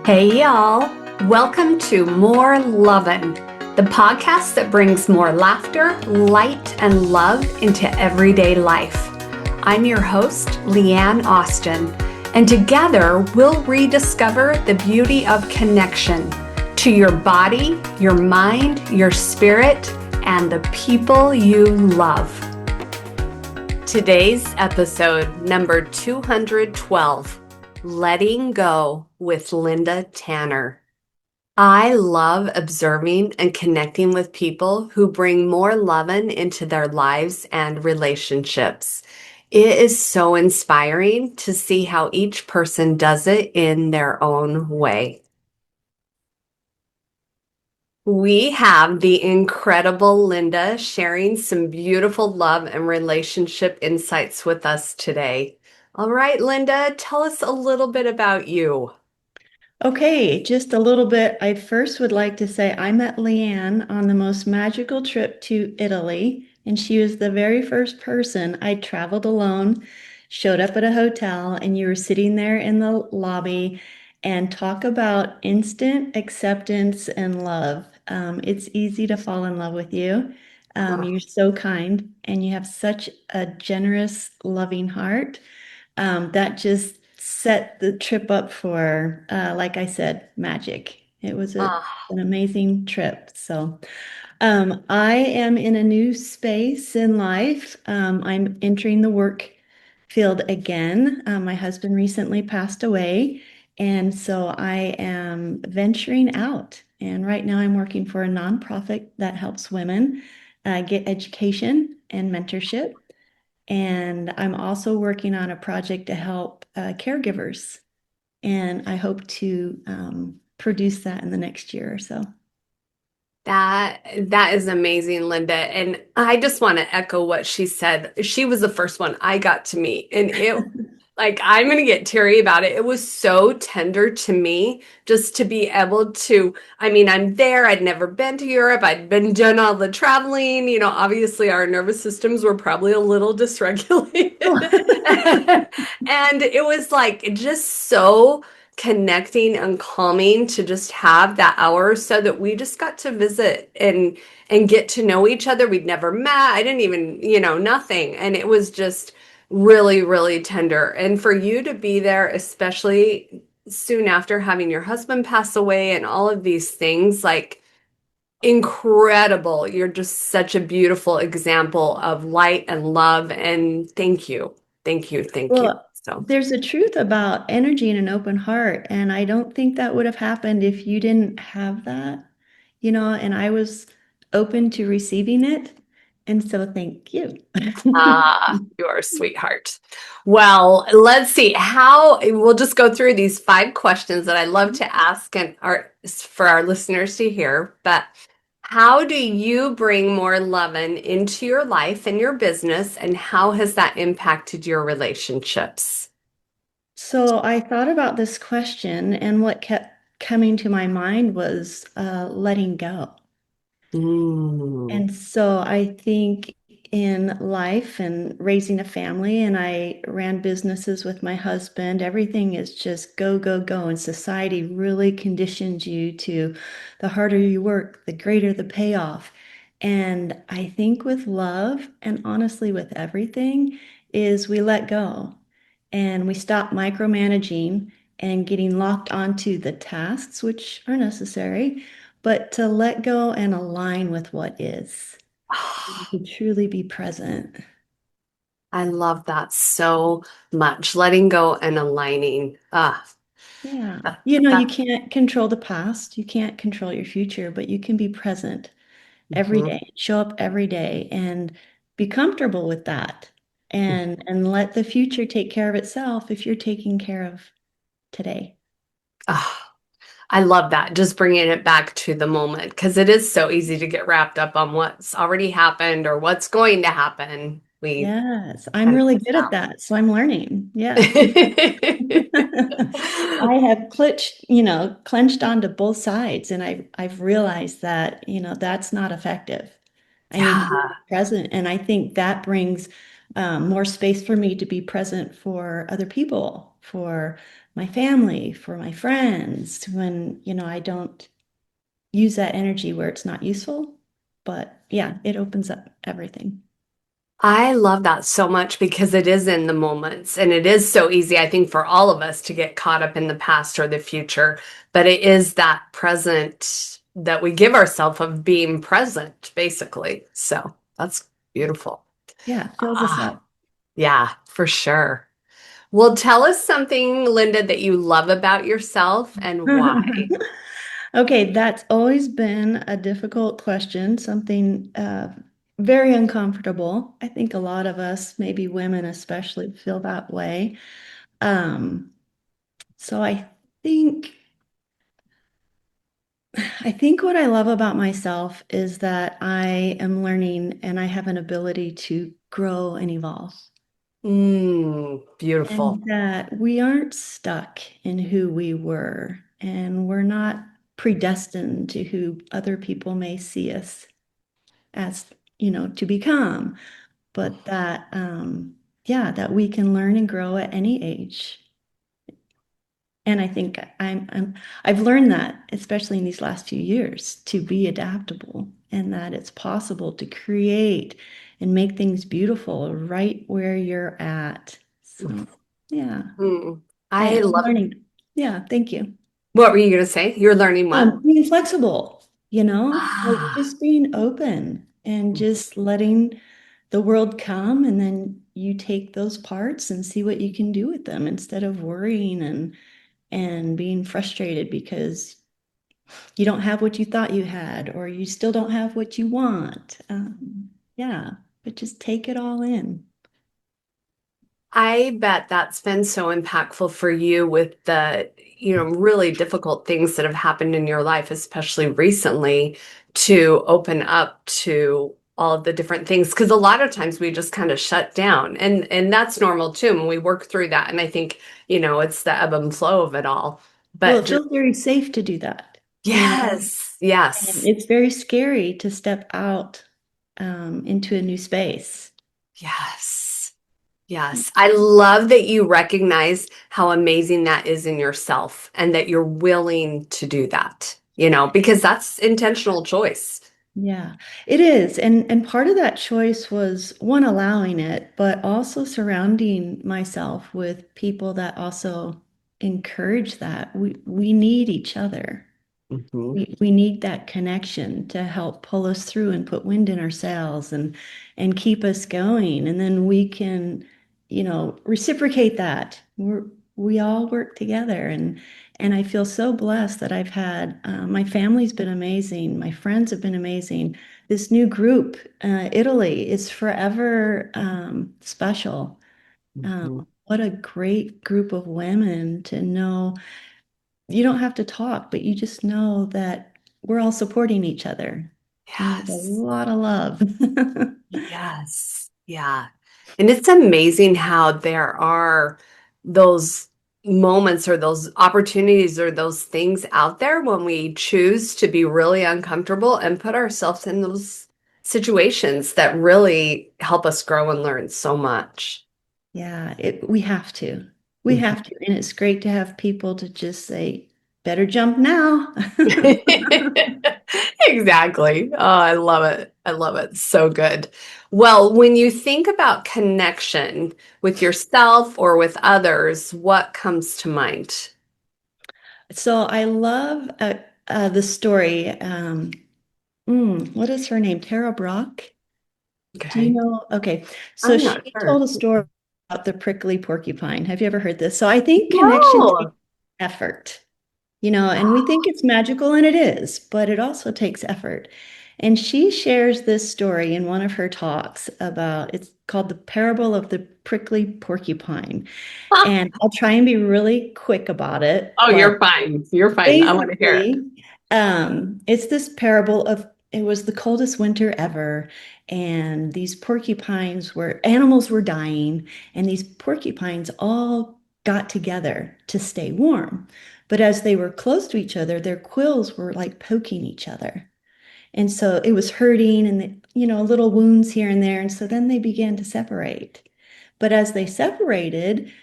Hey, y'all. Welcome to More Lovin', the podcast that brings more laughter, light, and love into everyday life. I'm your host, Leanne Austin, and together we'll rediscover the beauty of connection to your body, your mind, your spirit, and the people you love. Today's episode, number 212. Letting Go with Linda Tanner. I love observing and connecting with people who bring more loving into their lives and relationships. It is so inspiring to see how each person does it in their own way. We have the incredible Linda sharing some beautiful love and relationship insights with us today. All right, Linda, tell us a little bit about you. Okay, just a little bit. I first would like to say I met Leanne on the most magical trip to Italy, and she was the very first person. I traveled alone, showed up at a hotel, and you were sitting there in the lobby and talk about instant acceptance and love. It's easy to fall in love with you. You're so kind, and you have such a generous, loving heart that just set the trip up for, like I said, magic. It was Oh, an amazing trip. So I am in a new space in life. I'm entering the work field again. My husband recently passed away, and so I am venturing out. And right now, I'm working for a nonprofit that helps women get education and mentorship. And I'm also working on a project to help caregivers. And I hope to produce that in the next year or so. that is amazing, Linda. And I just want to echo what she said. She was the first one I got to meet, and it like I'm gonna get teary about it. It was so tender to me just to be able to, I mean, I'm there. I'd never been to Europe. I'd been done all the traveling. Obviously our nervous systems were probably a little dysregulated. And it was like just so connecting and calming to just have that hour or so that we just got to visit and get to know each other. We'd never met. I didn't even, nothing. And it was just really, really tender. And for you to be there, especially soon after having your husband pass away and all of these things, like incredible. You're just such a beautiful example of light and love. And thank you. Thank you. Thank you. Well, So. there's a truth about energy and an open heart. And I don't think that would have happened if you didn't have that, and I was open to receiving it. And so thank you. Ah, you're a sweetheart. Well, let's see how we'll just go through these 5 questions that I love to ask and are for our listeners to hear. But how do you bring more loving into your life and your business, and how has that impacted your relationships? So I thought about this question, and what kept coming to my mind was letting go. Mm. And so I think in life and raising a family, and I ran businesses with my husband, everything is just go, go, go. And society really conditions you to the harder you work, the greater the payoff. And I think with love and honestly with everything is we let go and we stop micromanaging and getting locked onto the tasks, which are necessary, but to let go and align with what is, to truly be present. I love that so much. Letting go and aligning. Yeah. That, You that, can't control the past, you can't control your future, but you can be present every mhm. day, show up every day and be comfortable with that and let the future take care of itself if you're taking care of today. Ah. I love that. Just bringing it back to the moment because it is so easy to get wrapped up on what's already happened or what's going to happen. We Yes, I'm kind of really miss good at that, so I'm learning. Yes. I out. have clenched onto both sides, and I've realized that, that's not effective. I need to be Yeah. present, and I think that brings more space for me to be present for other people, for my family, for my friends, when, I don't use that energy where it's not useful. But yeah, it opens up everything. I love that so much because it is in the moments and it is so easy, I think, for all of us to get caught up in the past or the future. But it is that present that we give ourselves of being present, basically. So that's beautiful. Yeah, it fills us Ah, up. yeah, for sure. Well, tell us something, Linda, that you love about yourself and why. Okay, that's always been a difficult question, something very uncomfortable. I think a lot of us, maybe women especially, feel that way. Um, so think I think what I love about myself is that I am learning and I have an ability to grow and evolve. Beautiful. And that we aren't stuck in who we were, and we're not predestined to who other people may see us as, to become, but that, yeah, that we can learn and grow at any age. And I think I've learned that, especially in these last few years, to be adaptable and that it's possible to create and make things beautiful right where you're at. So, yeah. Mm. And I I'm love. learning. Yeah, thank you. What were you going to say? You're learning what? Being flexible, like Ah. just being open and just letting the world come, and then you take those parts and see what you can do with them instead of worrying and being frustrated because you don't have what you thought you had, or you still don't have what you want. Yeah, but just take it all in. I bet that's been so impactful for you with the, really difficult things that have happened in your life, especially recently, to open up to all of the different things. Because a lot of times we just kind of shut down, and that's normal too. And we work through that. And I think, it's the ebb and flow of it all. Well, But it just feels very safe to do that, yes, and yes, it's very scary to step out into a new space. yes. Yes, I love that you recognize how amazing that is in yourself and that you're willing to do that, because that's intentional choice. Yeah, it is. And part of that choice was one, allowing it, but also surrounding myself with people that also encourage that. We need each other. Mhm. We need that connection to help pull us through and put wind in our sails and keep us going. And then we can, reciprocate that. We all work together, and I feel so blessed that I've had my family's been amazing. My friends have been amazing. This new group, Italy, is forever special. Mhm. What a great group of women to know you don't have to talk, but you just know that we're all supporting each other. And there's a Yes. lot of love. Yes. Yeah. And it's amazing how there are those moments or those opportunities or those things out there when we choose to be really uncomfortable and put ourselves in those situations that really help us grow and learn so much. Yeah, we have to. We have to. And it's great to have people to just say, better jump now. Exactly. Oh, I love it. I love it. So good. Well, when you think about connection with yourself or with others, what comes to mind? So I love the story. What is her name? Tara Brock? Do you Okay. know? Okay. So I'm not she told sure. a story about the prickly porcupine. Have you ever heard this? So I think connection takes No. effort. And we think it's magical, and it is, but it also takes effort. And she shares this story in one of her talks about it's called the parable of the prickly porcupine. And I'll try and be really quick about it, Oh, but you're fine. You're fine. I want to hear it. basically, it's this parable of it was the coldest winter ever, and these porcupines were animals were dying, and these porcupines all got together to stay warm. But as they were close to each other, their quills were like poking each other. And so it was hurting and, little wounds here and there. And so then they began to separate. But as they separated,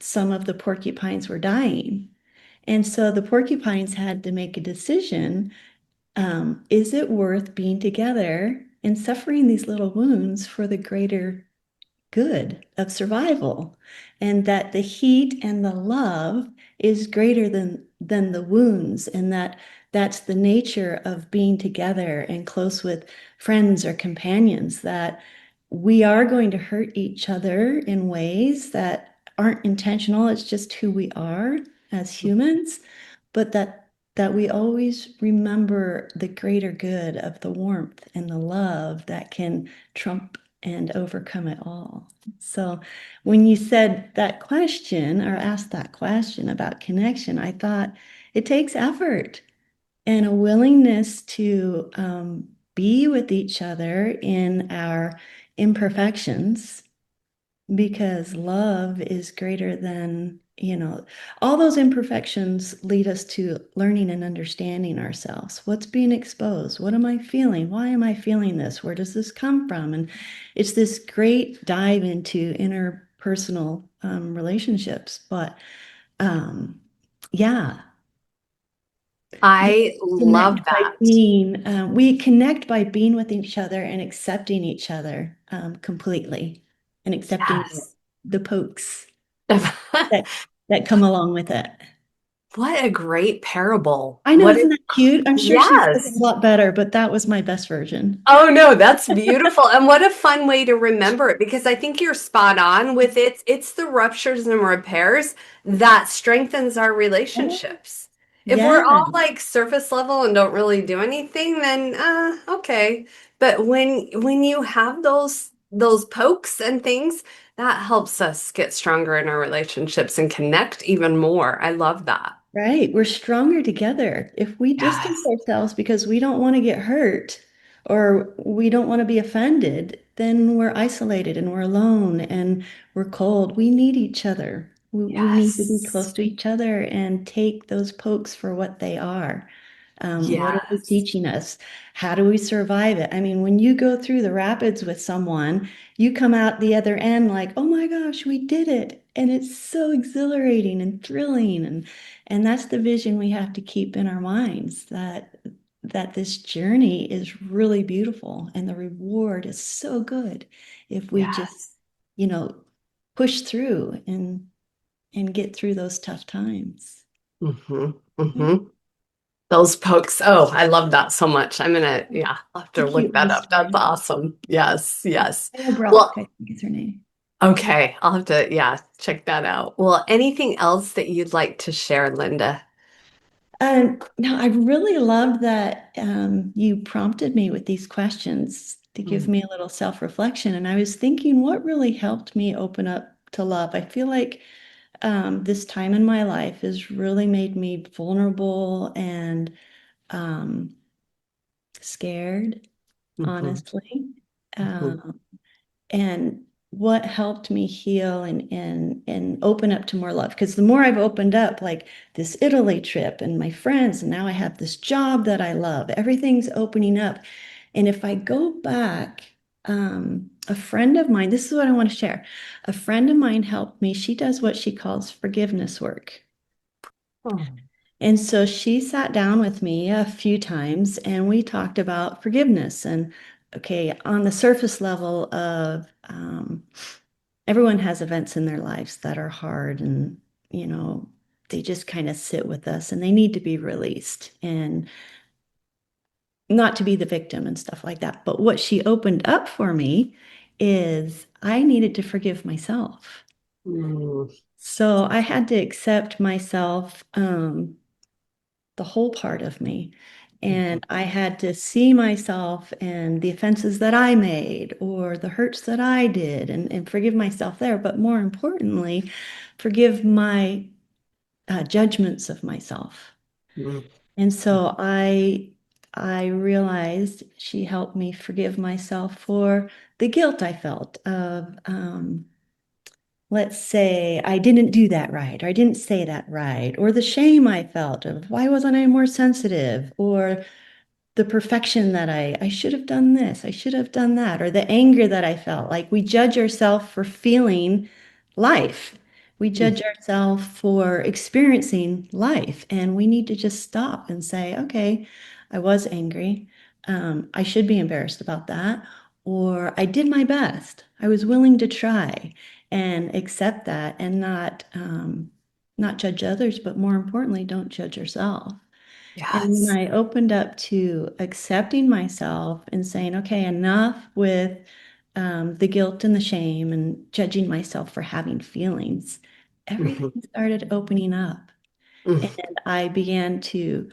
some of the porcupines were dying. And so the porcupines had to make a decision. Is it worth being together and suffering these little wounds for the greater good of survival? And that the heat and the love is greater than the wounds, and that that's the nature of being together and close with friends or companions, that we are going to hurt each other in ways that aren't intentional. It's just who we are as humans, but that we always remember the greater good of the warmth and the love that can trump and overcome it all. So when you said that question or asked that question about connection, I thought it takes effort and a willingness to be with each other in our imperfections, because love is greater than, all those imperfections lead us to learning and understanding ourselves. What's being exposed? What am I feeling? Why am I feeling this? Where does this come from? And it's this great dive into interpersonal relationships. But um, yeah, we I love that. we connect by being with each other and accepting each other completely, and accepting Yes. the pokes that that come along with it. What a great parable. I know, What a, isn't that cute? I'm sure she says it a yes. lot better, but that was my best version. Oh no, that's beautiful. And what a fun way to remember it, because I think you're spot on with it. It's the ruptures and repairs that strengthens our relationships. If Yeah, we're all like surface level and don't really do anything, then okay. But when you have those pokes and things, that helps us get stronger in our relationships and connect even more. I love that. right. We're stronger together. If we distance Yes. ourselves because we don't want to get hurt or we don't want to be offended, then we're isolated and we're alone and we're cold. We need each other. We need to be close Yes. to each other and take those pokes for what they are. What are they Yes. teaching us? How do we survive it? I mean, when you go through the rapids with someone, you come out the other end like, oh my gosh, we did it. And it's so exhilarating and thrilling. And that's the vision we have to keep in our minds, that this journey is really beautiful and the reward is so good if we just, Yes. you know, push through and get through those tough times. Hmm. Yeah, Hmm. Those pokes. Oh, I love that so much. Yeah, I'll have it's a to look cute that little up. That's story. awesome. Yes, yes. Ella Brock, Well, I think is her name. okay. I'll have to, yeah, check that out. Well, anything else that you'd like to share, Linda? No, I really love that you prompted me with these questions to give Mm, me a little self-reflection. And I was thinking, what really helped me open up to love? I feel like this time in my life has really made me vulnerable and um, scared, mhm, honestly. mhm, Um, and what helped me heal and open up to more love, because the more I've opened up, like this Italy trip and my friends, and now I have this job that I love, everything's opening up. And if I go back, a friend of mine, this is what I want to share. A friend of mine helped me. She does what she calls forgiveness work. oh, And so she sat down with me a few times and we talked about forgiveness. And okay, on the surface level of everyone has events in their lives that are hard, and, you know, they just kind of sit with us and they need to be released and not to be the victim and stuff like that. But what she opened up for me is I needed to forgive myself. mm, So I had to accept myself, the whole part of me. mhm, And I had to see myself and the offenses that I made or the hurts that I did, and forgive myself there. But more importantly, forgive my judgments of myself. mm, And so I realized she helped me forgive myself for the guilt I felt of, let's say I didn't do that right, or I didn't say that right, or the shame I felt of why wasn't I more sensitive, or the perfection that I should have done this, I should have done that, or the anger that I felt. Like we judge ourselves for feeling life We Mm, judge ourselves for experiencing life, and we need to just stop and say, okay, I was angry. I should be embarrassed about that. Or I did my best. I was willing to try and accept that and not judge others, but more importantly, don't judge yourself. And when yes. I opened up to accepting myself and saying, okay, enough with the guilt and the shame and judging myself for having feelings, Mhm, everything started opening up. mhm, And I began to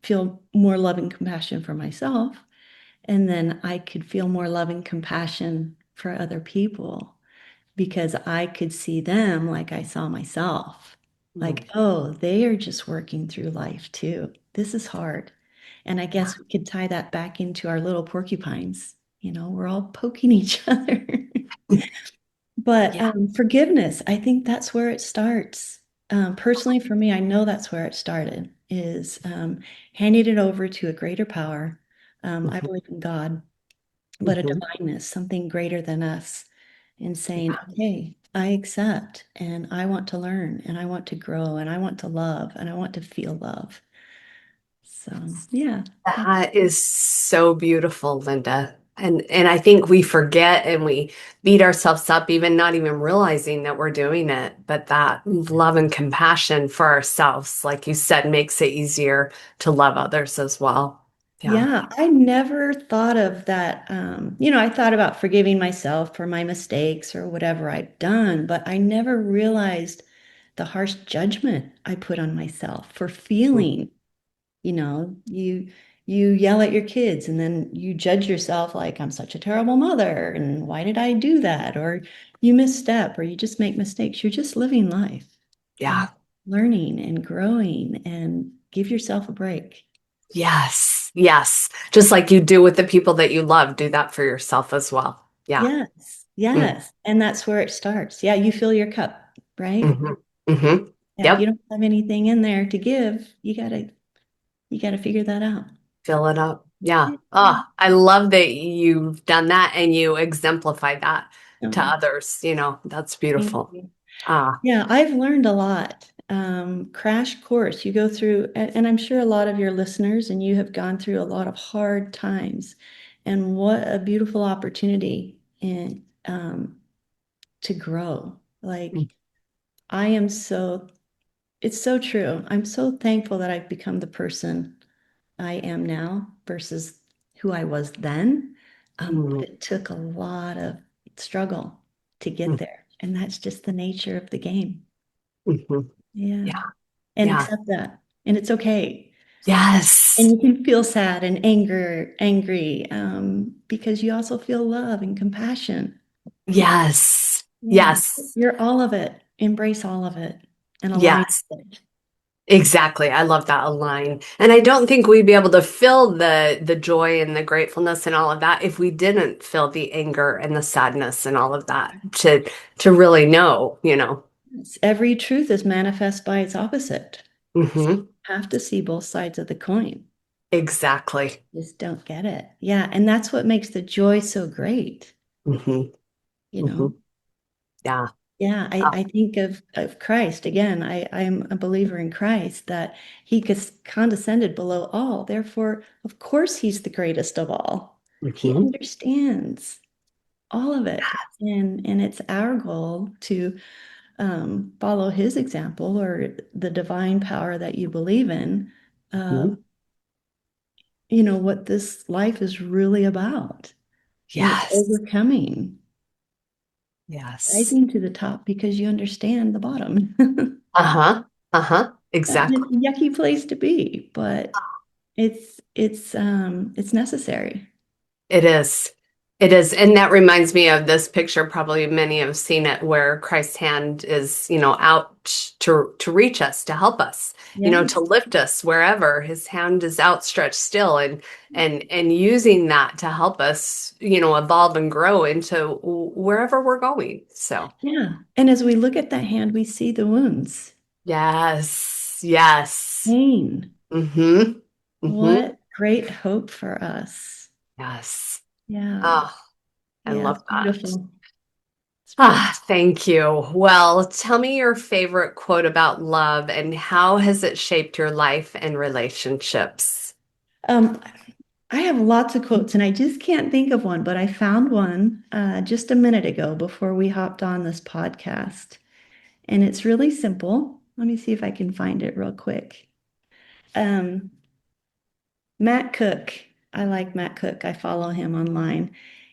feel more love and compassion for myself. And then I could feel more love and compassion for other people because I could see them like I saw myself. Like, mhm. oh, they are just working through life too. This is hard. And I Yeah. guess we could tie that back into our little porcupines. We're all poking each other. But Yeah. forgiveness, I think that's where it starts. Personally, for me, I know that's where it started, is handing it over to a greater power. I Mhm, believe in God, but a mhm. divineness, something greater than us, and saying, okay, I accept and I want to learn and I want to grow and I want to love and I want to feel love. So, yeah, that, That is so beautiful, Linda. And I think we forget and we beat ourselves up, even not even realizing that we're doing it. But that love and compassion for ourselves, like you said, makes it easier to love others as well. Yeah. yeah, I never thought of that. I thought about forgiving myself for my mistakes or whatever I've done, but I never realized the harsh judgment I put on myself for feeling. You yell at your kids and then you judge yourself like I'm such a terrible mother and why did I do that? Or you misstep or you just make mistakes. You're just living life and Yeah. learning and growing and give yourself a break. Yes. Yes. Just like you do with the people that you love, do that for yourself as well. Yeah. Yes, Mm. yes. And that's where it starts. Yeah, you fill your cup, right? Hmm. Hmm. Yeah, if you Yep. don't have anything in there to give, you gotta figure that out. Fill it up. Yeah. Yeah. Oh, I love that you've done that and you exemplify that to Oh, others. That's thank beautiful. you. Ah. Yeah, I've learned a lot. Crash course, you go through, and I'm sure a lot of your listeners and you have gone through a lot of hard times. And what a beautiful opportunity to grow. Like, I am so, it's so true. I'm so thankful that I've become the person I am now versus who I was then. But Mm, it took a lot of struggle to get mm, there. And that's just the nature of the game. mhm. Yeah. Yeah. And Yeah. accept that. And it's okay. And Yes. you can feel sad and angry, because you also feel love and compassion. Yes. Yeah. Yes. You're all of it. Embrace all of it and align Yes. with it. Exactly. I love that line. And I don't think we'd be able to feel the joy and the gratefulness and all of that if we didn't feel the anger and the sadness and all of that to really know. Every truth is manifest by its opposite. Hmm. Have to see both sides of the coin. Exactly. Just don't get it. Yeah. And that's what makes the joy so great, Hmm. you Hmm. know? Yeah. Yeah, I, Oh, I think of Christ again. I'm a believer in Christ that he condescended below all. Therefore, of course, he's the greatest of all. He hmm. understands all of it. And it's our goal to follow his example or the divine power that you believe in Hmm. of, what this life is really about. And it's Yes. overcoming, Yes. rising to the top because you understand the bottom. Uh-huh. Uh-huh. And Exactly. it's a yucky place to be, but it's necessary. It is. It is. And that reminds me of this picture. Probably many have seen it where Christ's hand is, out to reach us, to help us, Yeah. to lift us wherever his hand is outstretched still and using that to help us, evolve and grow into wherever we're going. So Yeah. And as we look at that hand, we see the wounds, yes, yes. pain. Mm-hmm. Mm-hmm. What great hope for us. Yes. Yeah. Oh, I Yeah, love it's that. beautiful. Thank you. Well, tell me your favorite quote about love and how has it shaped your life and relationships? Um, I have lots of quotes and I just can't think of one, but I found one just a minute ago before we hopped on this podcast. And it's really simple. Let me see if I can find it real quick. Um, Matt Cook. I like Matt Cook. I follow him online.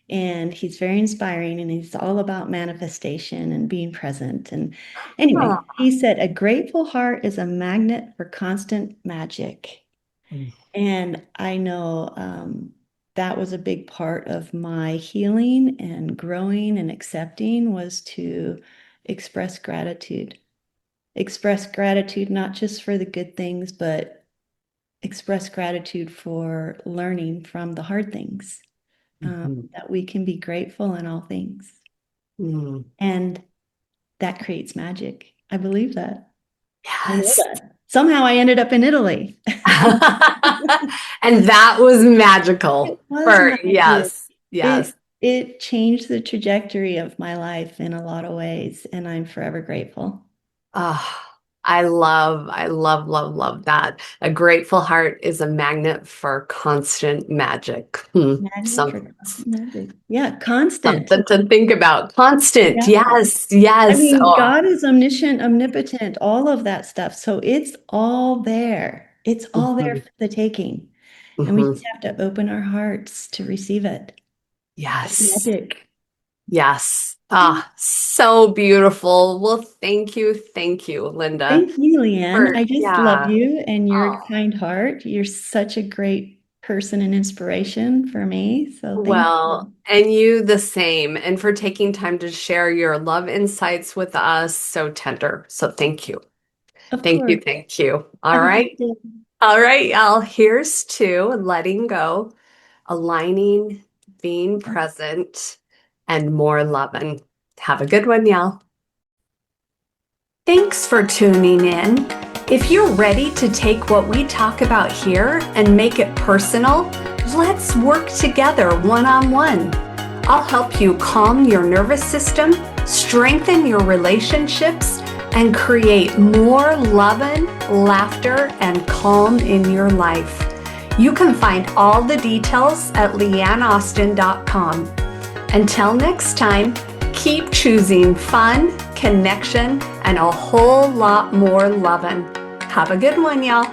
And he's very inspiring and he's all about manifestation and being present. And anyway, Ah. he said, a grateful heart is a magnet for constant magic. And I know that was a big part of my healing and growing and accepting was to express gratitude. Express gratitude not just for the good things, but express gratitude for learning from the hard things, Mhm. that we can be grateful in all things. Mm. And that creates magic. I believe that. I know Yes. that. Somehow I ended up in Italy. And that was magical It was for, magic. yes, yes. It changed the trajectory of my life in a lot of ways, and I'm forever grateful. Oh, love that. A grateful heart is a magnet for constant magic. Magnet for constant magic. Yeah, constant. Something to think about. Constant. Yeah. Yes, I yes. mean, Oh, God is omniscient, omnipotent, all of that stuff. So it's all there. It's all there mhm, for the taking. And we mhm. just have to open our hearts to receive it. It's Yes, magic. yes. So beautiful. Well, thank you, Linda. Thank you, Leanne. For I just love yeah. you and your Oh. kind heart. You're such a great person and inspiration for me. So thank Well, you. and you the same, and for taking time to share your love insights with us. So tender. So thank you. Of Thank you. course. Thank you. All Have a great right. day. All right, y'all. Here's to letting go, aligning, being present, and more loving. Have a good one, y'all. Thanks for tuning in. If you're ready to take what we talk about here and make it personal, let's work together one on one. I'll help you calm your nervous system, strengthen your relationships, and create more loving, laughter, and calm in your life. You can find all the details at leanneaustin.com. Until next time, keep choosing fun, connection, and a whole lot more loving. Have a good one, y'all.